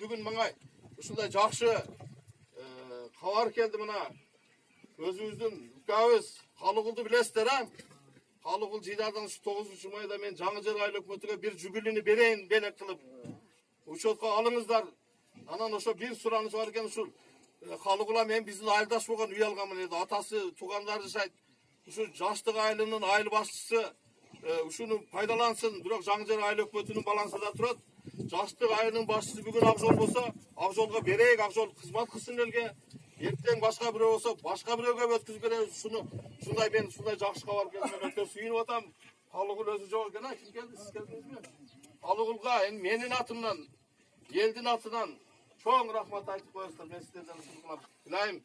bugün bana ушундай жакшы хабар келди мына. Өзүбүздүн укабыз Калыгулду билесиздер, а? Калыгул жыйдардан 9 майда мен Жаңы Жер айыл өкмөтүгө бир жүгүлүнү берейин белек кылып. Учетко алыңыздар. Анан ошо бир сураныш бар экен ушул. Калыгула мен биздин айылдаш болгон үй алган эле. Атасы, туугандары жашайт. Ушу жаштык айылынын айыл башчысы ушуну пайдалансын. Бирок Жаңы Жер айыл өкмөтүнүн балансында турат. Жаштык айылынын башчысы бүгүн Акжол болсо, Акжолго берейик, Акжол кызмат кылсын элге. Ертең башка бирөө болсо, башка бирөөгө өткүзүп беребиз. Ушундай мен ушундай жакшы кабар келген өтө сүйүнүп атам. Калыгул өзү жок экен, а? Ким келди? Сиз келдиңизби? Калыгулга эми менин атымдан, элдин атынан чоң рахмат айтып коесуздар. Мен сиздерден ушундай тилайм.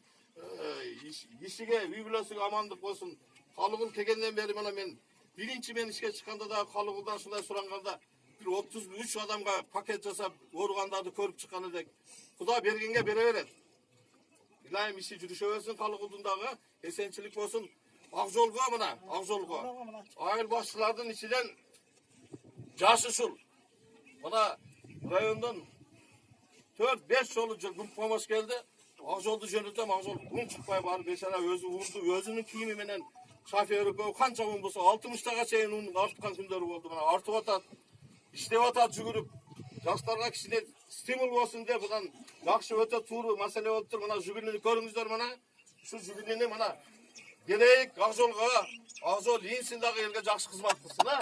Ишиге, үй бүлөсүгө амандык болсун. Калыгул келгенден бери мына мен биринчи мен ишке чыкканда да Калыгулдан ушундай суранганда bir 33 adamga paket жасап, оругандарды көрүп чыккан элек. Куда бергенге бере берет. Илайым иши жүрүшө берсин, Калыгулдун дагы эсенчилик болсун. Акжолго мына, Акжолго. Айыл башчылардын ичинен жашы ушул. Мына райондон 4-5 жолу күн помощь келди. Акжолду жөнөтөм, Акжол күн чыкпай барып бешара өзү урду, өзүнүн кийими менен шофёру көп канча күн болсо 60 чейин унун арткан күндөрү болду. Мына артып атат. İşte vata жүгүрүп, жаштарга кичине стимул болсун деп, мындан жакшы өтө тууру маселе болуп тур. Мына жүгүнүнү көрүңүздөр мына. Ушу жүгүнүнү мына берейик Акжолго. Акжол ийинсин дагы элге жакшы кызмат кылсын, а?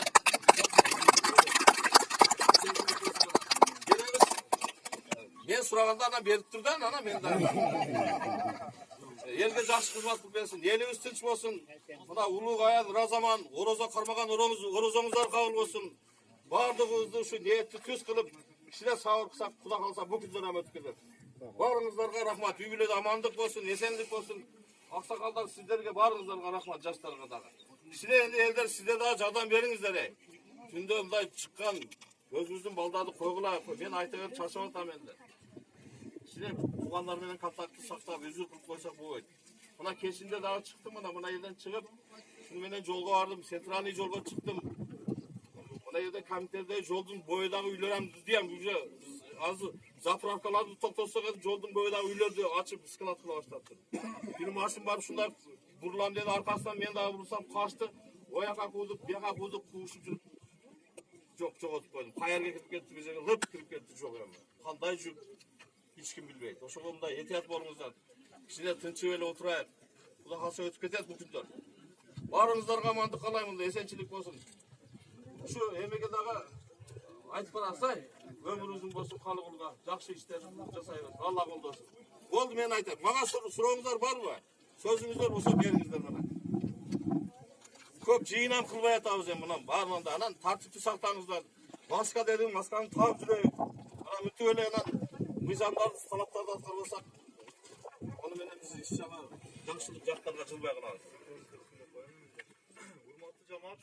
Мен сураганда анан берип тур да, анан мен дагы. Элге жакшы кызмат кылып берсин, элибиз тынч болсун. Мына улуг аял Разаман, орозо кармаган орозоңуздар кабыл болсун. Бардығызды ушу ниетти түз кылып, кичине сабыр кылсак, Куда калса бул күндөр өтүп кетет. Барыңыздарга рахмат, үй бүлөдө амандык болсун, эсендик болсун. Аксакалдар сиздерге барыңыздарга рахмат, жаштарга дагы. Кичине энди элдер сиздер дагы жардам бериңиздер. Түндө мындай чыккан өзүбүздүн балдарды койгула, мен айта берип чарчап атам энди. Кичине туугандар менен контактты сактап, үзүп кылып койсок болбойт. Мына кечинде дагы чыктым, мына жерден чыгып, шуну менен жолго бардым, центральный жолго чыктым. Мына комитетте жолдун боюдагы үйлөрүн диям, уже азыр заправкаларды токтосок эди, жолдун боюдагы үйлөрдү ачып склад кыла баштаптыр. Бир машин барып ушундай бурулам деди, аркасынан мен дагы бурсам качты. Ояка куудук, бияка куудук, куушуп жүрүп жоготуп койдум. Каерге кирип кетти, бизге лып кирип кетти, жок эми. Кандай жүк эч ким билбейт. Ошого мындай этият болуңуздар. Кичине тынчып эле отурайык. Кудай калса өтүп кетет бул күндөр. Барыңыздарга амандык каалайм, мындай эсенчилик болсун. Şu emege dağı айтып барасай, ömür uzun bolsun Kалыгулга, жакшы иштер жасайбыз. Allah колдо болсун. Болду, мен айтам. Мага сурооңуздар барбы? Сөзүңүздөр болсо бериңиздер мына. Көп жыйынам кылбай атабыз эми мына баарында. Анан тартипти сактаңыздар. Маска дедим, масканы таап жүрөйүк. Анан мүтүп эле анан мыйзамдарды, талаптарды аткарбасак, ону менен биз иш жакка жакшылык жактарга жылбай калабыз. Урматтуу жамаат.